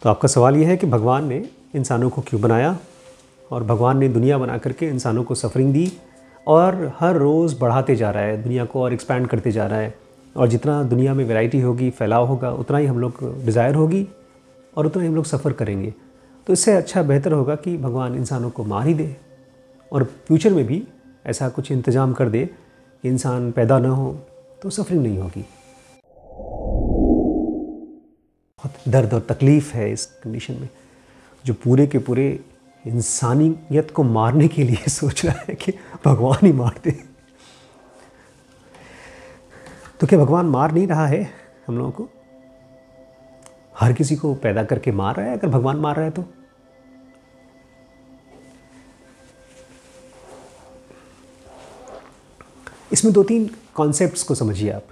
तो आपका सवाल यह है कि भगवान ने इंसानों को क्यों बनाया, और भगवान ने दुनिया बना करके इंसानों को सफरिंग दी और हर रोज़ बढ़ाते जा रहा है दुनिया को और एक्सपैंड करते जा रहा है। और जितना दुनिया में वैरायटी होगी, फैलाव होगा, उतना ही हम लोग डिज़ायर होगी और उतना ही हम लोग सफ़र करेंगे। तो इससे अच्छा बेहतर होगा कि भगवान इंसानों को मार ही दे और फ्यूचर में भी ऐसा कुछ इंतज़ाम कर दे कि इंसान पैदा ना हो तो सफरिंग नहीं होगी। बहुत दर्द और तकलीफ़ है इस कंडीशन में, जो पूरे के पूरे इंसानियत को मारने के लिए सोच रहा है कि भगवान ही मार दे। तो क्या भगवान मार नहीं रहा है हम लोगों को? हर किसी को पैदा करके मार रहा है अगर भगवान मार रहा है तो? इसमें 2-3 कॉन्सेप्ट्स को समझिए आप।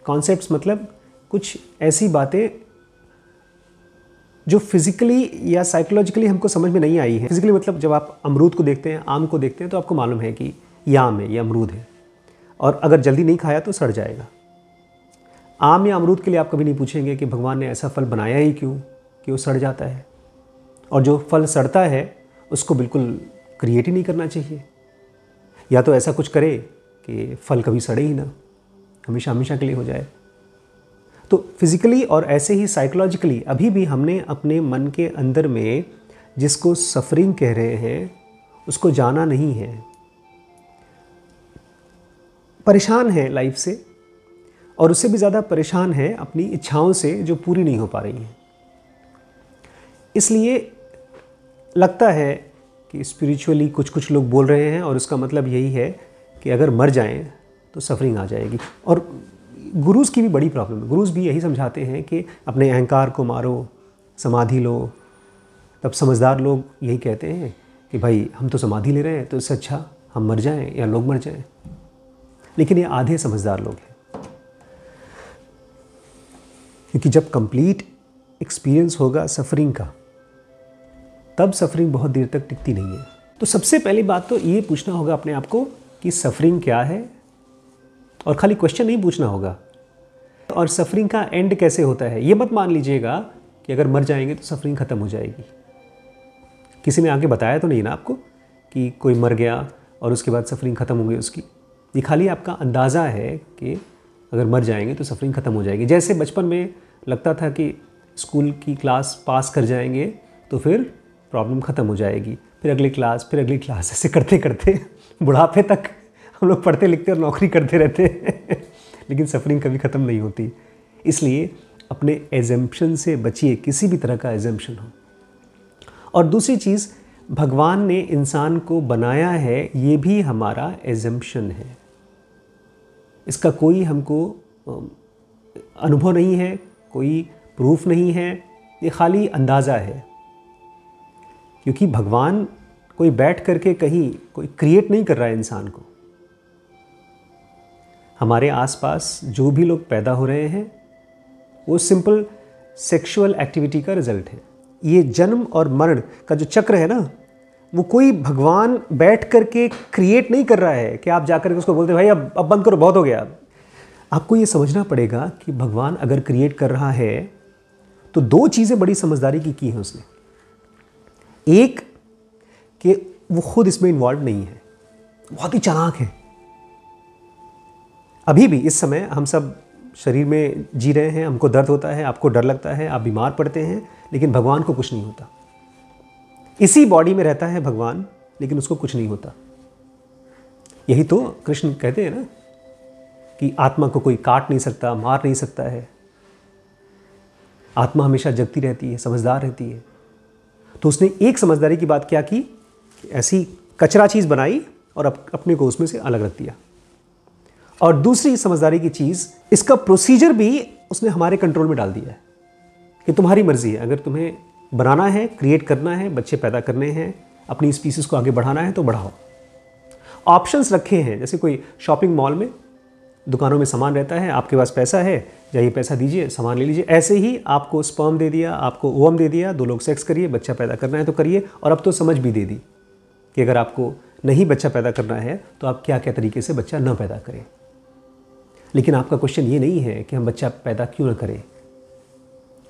कॉन्सेप्ट्स मतलब कुछ ऐसी बातें जो फिज़िकली या साइकोलॉजिकली हमको समझ में नहीं आई है। फिज़िकली मतलब जब आप अमरूद को देखते हैं, आम को देखते हैं, तो आपको मालूम है कि ये आम है, ये अमरूद है, और अगर जल्दी नहीं खाया तो सड़ जाएगा। आम या अमरूद के लिए आप कभी नहीं पूछेंगे कि भगवान ने ऐसा फल बनाया ही क्यों कि वो सड़ जाता है। और जो फल सड़ता है उसको बिल्कुल क्रिएट ही नहीं करना चाहिए, या तो ऐसा कुछ करे कि फल कभी सड़े ही ना, हमेशा हमेशा के लिए हो जाए। तो फिज़िकली और ऐसे ही साइकोलॉजिकली अभी भी हमने अपने मन के अंदर में जिसको सफरिंग कह रहे हैं उसको जाना नहीं है। परेशान है लाइफ से, और उससे भी ज़्यादा परेशान है अपनी इच्छाओं से जो पूरी नहीं हो पा रही हैं। इसलिए लगता है कि स्पिरिचुअली कुछ लोग बोल रहे हैं और उसका मतलब यही है कि अगर मर जाएं तो सफरिंग आ जाएगी। और गुरुज़ की भी बड़ी प्रॉब्लम है। गुरुज़ भी यही समझाते हैं कि अपने अहंकार को मारो, समाधि लो। तब समझदार लोग यही कहते हैं कि भाई हम तो समाधि ले रहे हैं, तो इससे अच्छा हम मर जाएं या लोग मर जाएं। लेकिन ये आधे समझदार लोग हैं, क्योंकि जब कंप्लीट एक्सपीरियंस होगा सफरिंग का, तब सफरिंग बहुत देर तक टिकती नहीं है। तो सबसे पहली बात तो ये पूछना होगा अपने आप को कि सफरिंग क्या है, और खाली क्वेश्चन नहीं पूछना होगा। और सफरिंग का एंड कैसे होता है, ये मत मान लीजिएगा कि अगर मर जाएंगे तो सफरिंग ख़त्म हो जाएगी। किसी ने आगे बताया तो नहीं ना आपको कि कोई मर गया और उसके बाद सफरिंग ख़त्म हो गई उसकी। ये खाली आपका अंदाज़ा है कि अगर मर जाएंगे तो सफरिंग ख़त्म हो जाएगी। जैसे बचपन में लगता था कि स्कूल की क्लास पास कर जाएंगे तो फिर प्रॉब्लम ख़त्म हो जाएगी, फिर अगली क्लास, फिर अगली क्लास, ऐसे करते करते बुढ़ापे तक हम लोग पढ़ते लिखते और नौकरी करते रहते हैं लेकिन सफरिंग कभी ख़त्म नहीं होती। इसलिए अपने एजम्पशन से बचिए, किसी भी तरह का एजम्पशन हो। और दूसरी चीज़, भगवान ने इंसान को बनाया है, ये भी हमारा एजम्पशन है। इसका कोई हमको अनुभव नहीं है, कोई प्रूफ नहीं है, ये खाली अंदाज़ा है। क्योंकि भगवान कोई बैठ करके कहीं कोई क्रिएट नहीं कर रहा है इंसान को। हमारे आसपास जो भी लोग पैदा हो रहे हैं वो सिंपल सेक्सुअल एक्टिविटी का रिजल्ट है। ये जन्म और मरण का जो चक्र है ना, वो कोई भगवान बैठ करके क्रिएट नहीं कर रहा है कि आप जाकर के उसको बोलते भाई अब बंद करो, बहुत हो गया। आपको ये समझना पड़ेगा कि भगवान अगर क्रिएट कर रहा है तो 2 चीज़ें बड़ी समझदारी की हैं उसने। एक कि वो खुद इसमें इन्वॉल्व नहीं है, बहुत ही चालाक है। अभी भी इस समय हम सब शरीर में जी रहे हैं, हमको दर्द होता है, आपको डर लगता है, आप बीमार पड़ते हैं, लेकिन भगवान को कुछ नहीं होता। इसी बॉडी में रहता है भगवान, लेकिन उसको कुछ नहीं होता। यही तो कृष्ण कहते हैं ना कि आत्मा को कोई काट नहीं सकता, मार नहीं सकता है। आत्मा हमेशा जगती रहती है, समझदार रहती है। तो उसने एक समझदारी की बात क्या की कि ऐसी कचरा चीज़ बनाई और अपने को उसमें से अलग रख दिया। और दूसरी समझदारी की चीज़, इसका प्रोसीजर भी उसने हमारे कंट्रोल में डाल दिया है कि तुम्हारी मर्ज़ी है। अगर तुम्हें बनाना है, क्रिएट करना है, बच्चे पैदा करने हैं, अपनी स्पीसीज़ को आगे बढ़ाना है तो बढ़ाओ। ऑप्शंस रखे हैं, जैसे कोई शॉपिंग मॉल में दुकानों में सामान रहता है, आपके पास पैसा है, जाइए पैसा दीजिए, सामान ले लीजिए। ऐसे ही आपको स्पर्म दे दिया, आपको ओवम दे दिया, 2 लोग सेक्स करिए, बच्चा पैदा करना है तो करिए। और अब तो समझ भी दे दी कि अगर आपको नहीं बच्चा पैदा करना है तो आप क्या क्या तरीके से बच्चा न पैदा करें। लेकिन आपका क्वेश्चन ये नहीं है कि हम बच्चा पैदा क्यों न करें,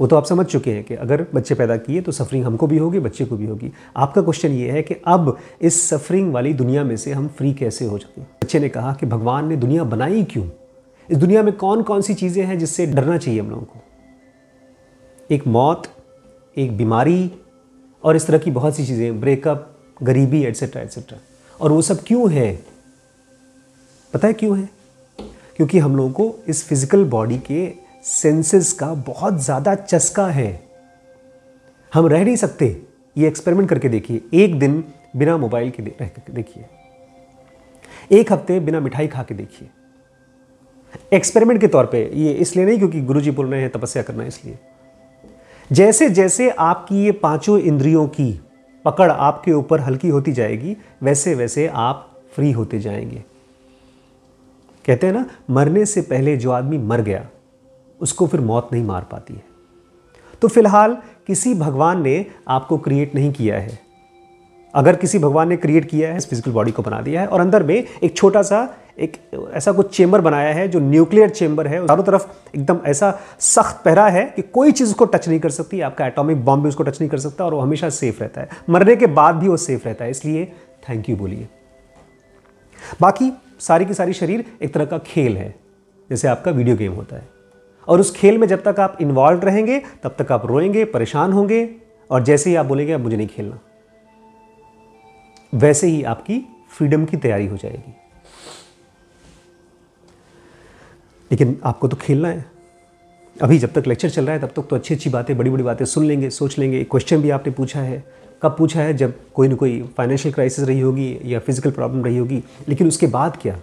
वो तो आप समझ चुके हैं कि अगर बच्चे पैदा किए तो सफरिंग हमको भी होगी, बच्चे को भी होगी। आपका क्वेश्चन ये है कि अब इस सफरिंग वाली दुनिया में से हम फ्री कैसे हो सकें। बच्चे ने कहा कि भगवान ने दुनिया बनाई क्यों, इस दुनिया में कौन कौन सी चीज़ें हैं जिससे डरना चाहिए हम लोगों को। एक मौत, एक बीमारी और इस तरह की बहुत सी चीज़ें, ब्रेकअप, गरीबी, एट्सेट्रा एट्सेट्रा। और वो सब क्यों है? पता है क्यों है? क्योंकि हम लोगों को इस फिजिकल बॉडी के सेंसेस का बहुत ज़्यादा चस्का है। हम रह नहीं सकते। ये एक्सपेरिमेंट करके देखिए, एक दिन बिना मोबाइल के रह के देखिए, एक हफ्ते बिना मिठाई खा के देखिए, एक्सपेरिमेंट के तौर पे। ये इसलिए नहीं क्योंकि गुरुजी बोल रहे हैं तपस्या करना, इसलिए जैसे जैसे आपकी ये पांचों इंद्रियों की पकड़ आपके ऊपर हल्की होती जाएगी, वैसे वैसे आप फ्री होते जाएंगे। कहते हैं ना, मरने से पहले जो आदमी मर गया उसको फिर मौत नहीं मार पाती है। तो फिलहाल किसी भगवान ने आपको क्रिएट नहीं किया है। अगर किसी भगवान ने क्रिएट किया है, इस फिजिकल बॉडी को बना दिया है और अंदर में एक छोटा सा एक ऐसा कुछ चेंबर बनाया है जो न्यूक्लियर चेंबर है, चारों तरफ एकदम ऐसा सख्त पहरा है कि कोई चीज़ उसको टच नहीं कर सकती, आपका एटॉमिक बॉम्ब भी उसको टच नहीं कर सकता और वो हमेशा सेफ रहता है। मरने के बाद भी वो सेफ रहता है, इसलिए थैंक यू बोलिए। बाकी सारी की सारी शरीर एक तरह का खेल है, जैसे आपका वीडियो गेम होता है, और उस खेल में जब तक आप इन्वॉल्व रहेंगे तब तक आप रोएंगे, परेशान होंगे, और जैसे ही आप बोलेंगे अब मुझे नहीं खेलना, वैसे ही आपकी फ्रीडम की तैयारी हो जाएगी। लेकिन आपको तो खेलना है। अभी जब तक लेक्चर चल रहा है तब तक तो अच्छी अच्छी बातें, बड़ी बड़ी बातें सुन लेंगे, सोच लेंगे। एक क्वेश्चन भी आपने पूछा है, कब पूछा है? जब कोई ना कोई फाइनेंशियल क्राइसिस रही होगी या फिजिकल प्रॉब्लम रही होगी। लेकिन उसके बाद क्या?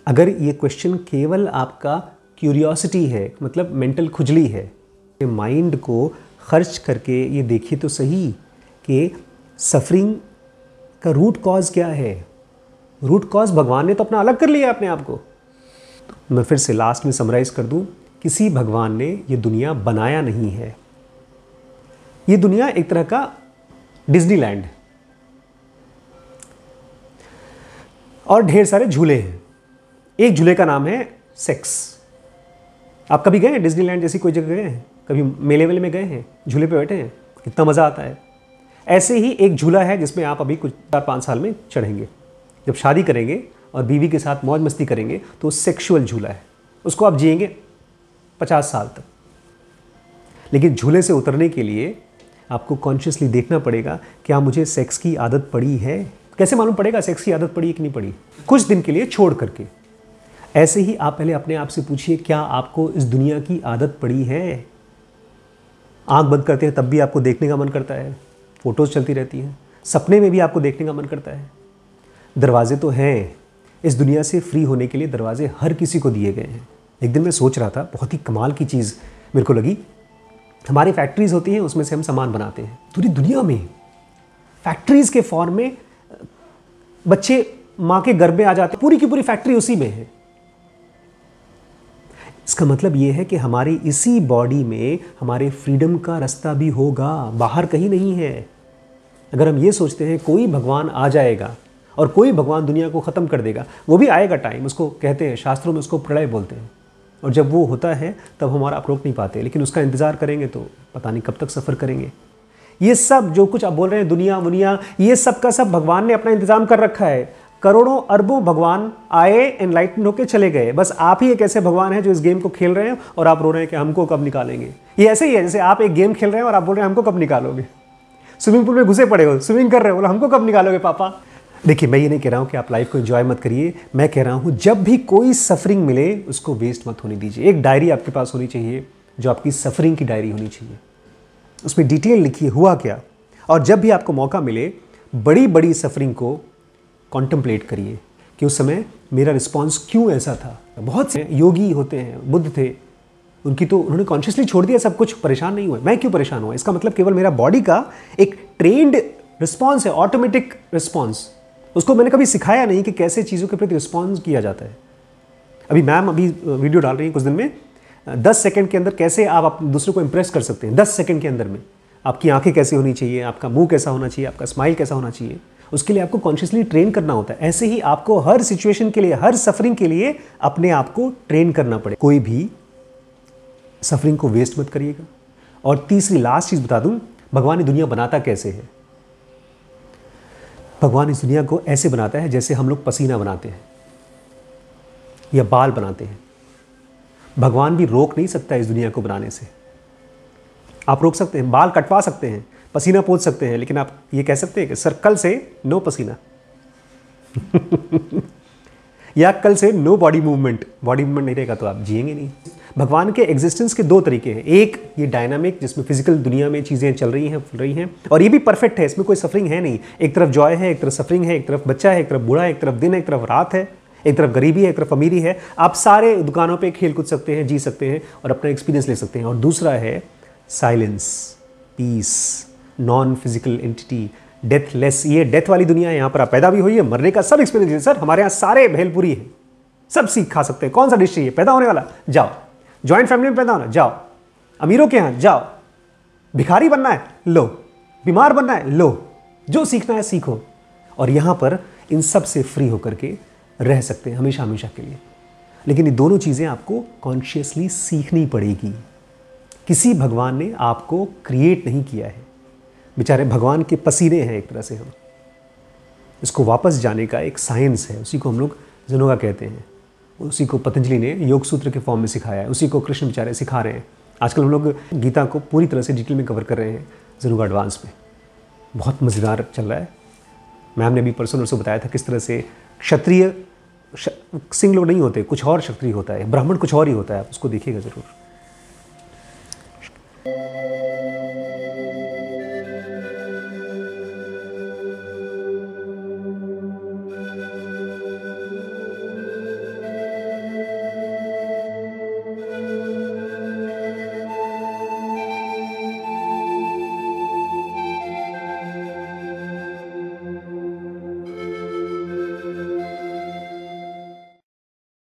अगर ये क्वेश्चन केवल आपका क्यूरियोसिटी है, मतलब मेंटल खुजली है, माइंड को खर्च करके ये देखिए तो सही कि सफरिंग का रूट कॉज क्या है। रूट कॉज भगवान ने तो अपना अलग कर लिया अपने आप को। तो मैं फिर से लास्ट में समराइज कर दूं, किसी भगवान ने ये दुनिया बनाया नहीं है। ये दुनिया एक तरह का डिज्नीलैंड और ढेर सारे झूले हैं। एक झूले का नाम है सेक्स। आप कभी गए हैं डिज्नीलैंड जैसी कोई जगह गए हैं? कभी मेले वेले में गए हैं? झूले पे बैठे हैं? कितना मज़ा आता है। ऐसे ही एक झूला है जिसमें आप अभी कुछ 4-5 साल में चढ़ेंगे। जब शादी करेंगे और बीवी के साथ मौज मस्ती करेंगे तो सेक्सुअल झूला है, उसको आप जिएंगे 50 साल तक। लेकिन झूले से उतरने के लिए आपको कॉन्शियसली देखना पड़ेगा, क्या मुझे सेक्स की आदत पड़ी है? कैसे मालूम पड़ेगा सेक्स की आदत पड़ी है कि नहीं पड़ी? कुछ दिन के लिए छोड़ करके। ऐसे ही आप पहले अपने आप से पूछिए, क्या आपको इस दुनिया की आदत पड़ी है? आंख बंद करते हैं तब भी आपको देखने का मन करता है, फोटोज़ चलती रहती हैं, सपने में भी आपको देखने का मन करता है। दरवाजे तो हैं, इस दुनिया से फ्री होने के लिए दरवाजे हर किसी को दिए गए हैं। एक दिन मैं सोच रहा था, बहुत ही कमाल की चीज़ मेरे को लगी। हमारी फैक्ट्रीज़ होती हैं, उसमें से हम सामान बनाते हैं। पूरी दुनिया में फैक्ट्रीज़ के फॉर्म में बच्चे माँ के गर्भ में आ जाते हैं, पूरी की पूरी फैक्ट्री उसी में है। इसका मतलब ये है कि हमारी इसी बॉडी में हमारे फ्रीडम का रास्ता भी होगा, बाहर कहीं नहीं है। अगर हम ये सोचते हैं कोई भगवान आ जाएगा और कोई भगवान दुनिया को ख़त्म कर देगा, वो भी आएगा टाइम, उसको कहते हैं शास्त्रों में, उसको प्रलय बोलते हैं। और जब वो होता है तब हमारा आप रोक नहीं पाते, लेकिन उसका इंतज़ार करेंगे तो पता नहीं कब तक सफ़र करेंगे। ये सब जो कुछ आप बोल रहे हैं, दुनिया वुनिया, ये सब का सब भगवान ने अपना इंतज़ाम कर रखा है। करोड़ों अरबों भगवान आए, एनलाइटन होकर चले गए। बस आप ही एक ऐसे भगवान हैं जो इस गेम को खेल रहे हैं और आप रो रहे हैं कि हमको कब निकालेंगे। ये ऐसे ही है जैसे आप एक गेम खेल रहे हैं और आप बोल रहे हैं हमको कब निकालोगे। स्विमिंग पूल में घुसे पड़े हो, स्विमिंग कर रहे हो, बोला हमको कब निकालोगे पापा। देखिए, मैं ये नहीं कह रहा हूँ कि आप लाइफ को एंजॉय मत करिए, मैं कह रहा हूँ जब भी कोई सफरिंग मिले उसको वेस्ट मत होने दीजिए। एक डायरी आपके पास होनी चाहिए जो आपकी सफरिंग की डायरी होनी चाहिए। उसमें डिटेल लिखिए हुआ क्या, और जब भी आपको मौका मिले बड़ी बड़ी सफरिंग को कॉन्टम्पलेट करिए कि उस समय मेरा रिस्पॉन्स क्यों ऐसा था। बहुत से योगी होते हैं, बुद्ध थे, उनकी तो उन्होंने कॉन्शियसली छोड़ दिया सब कुछ, परेशान नहीं हुए। मैं क्यों परेशान हुआ? इसका मतलब केवल मेरा बॉडी का एक ट्रेंड रिस्पॉन्स है, ऑटोमेटिक रिस्पॉन्स। उसको मैंने कभी सिखाया नहीं कि कैसे चीज़ों के प्रति रिस्पॉन्स किया जाता है। अभी मैम अभी वीडियो डाल रही हैं कुछ दिन में, 10 सेकंड के अंदर कैसे आप दूसरे को इंप्रेस कर सकते हैं। 10 सेकंड के अंदर में आपकी आंखें कैसी होनी चाहिए, आपका मुंह कैसा होना चाहिए, आपका स्माइल कैसा होना चाहिए, उसके लिए आपको कॉन्शियसली ट्रेन करना होता है। ऐसे ही आपको हर सिचुएशन के लिए, हर सफरिंग के लिए अपने आप को ट्रेन करना पड़े। कोई भी सफरिंग को वेस्ट मत करिएगा। और तीसरी लास्ट चीज़ बता दूं, भगवान ये दुनिया बनाता कैसे है। भगवान इस दुनिया को ऐसे बनाता है जैसे हम लोग पसीना बनाते हैं या बाल बनाते हैं। भगवान भी रोक नहीं सकता इस दुनिया को बनाने से। आप रोक सकते हैं, बाल कटवा सकते हैं, पसीना पोंछ सकते हैं, लेकिन आप ये कह सकते हैं कि सर कल से नो पसीना या कल से no body movement. Body movement नहीं रहेगा तो आप जिएंगे नहीं। भगवान के एग्जिस्टेंस के दो तरीके हैं। एक ये डायनामिक, जिसमें फिजिकल दुनिया में चीज़ें चल रही हैं, फुल रही हैं, और ये भी परफेक्ट है, इसमें कोई सफरिंग है नहीं। एक तरफ जॉय है, एक तरफ सफरिंग है, एक तरफ बच्चा है, एक तरफ बूढ़ा है, एक तरफ दिन है, एक तरफ रात है, एक तरफ गरीबी है, एक तरफ अमीरी है। आप सारे दुकानों पे खेल कूद सकते हैं, जी सकते हैं और अपना एक्सपीरियंस ले सकते हैं। और दूसरा है silence, peace, non physical entity, deathless. ये डेथ वाली दुनिया है, यहाँ पर आप पैदा भी हुई है, मरने का सब एक्सपीरियंस है। सर हमारे यहाँ सारे भेलपुरी है, सब सीख खा सकते हैं। कौन सा डिश चाहिए, पैदा होने वाला, जाओ। जॉइंट फैमिली में पैदा होना, जाओ। अमीरों के यहाँ जाओ। भिखारी बनना है, लो। बीमार बनना है, लो। जो सीखना है सीखो। और यहाँ पर इन सब से फ्री होकर के रह सकते हैं हमेशा हमेशा के लिए। लेकिन ये दोनों चीज़ें आपको कॉन्शियसली सीखनी पड़ेगी। किसी भगवान ने आपको क्रिएट नहीं किया है, बेचारे भगवान के पसीने हैं एक तरह से हम। इसको वापस जाने का एक साइंस है, उसी को हम लोग जनुगा कहते हैं। उसी को पतंजलि ने योग सूत्र के फॉर्म में सिखाया है, उसी को कृष्ण बेचारे सिखा रहे हैं। आजकल हम लोग गीता को पूरी तरह से डिटेल में कवर कर रहे हैं जनुगा एडवांस में। बहुत मज़ेदार चल रहा है। मैम ने भी परसों नरसों बताया था किस तरह से क्षत्रिय सिंह लोग नहीं होते, कुछ और क्षत्रिय होता है, ब्राह्मण कुछ और ही होता है। आप उसको देखिएगा ज़रूर।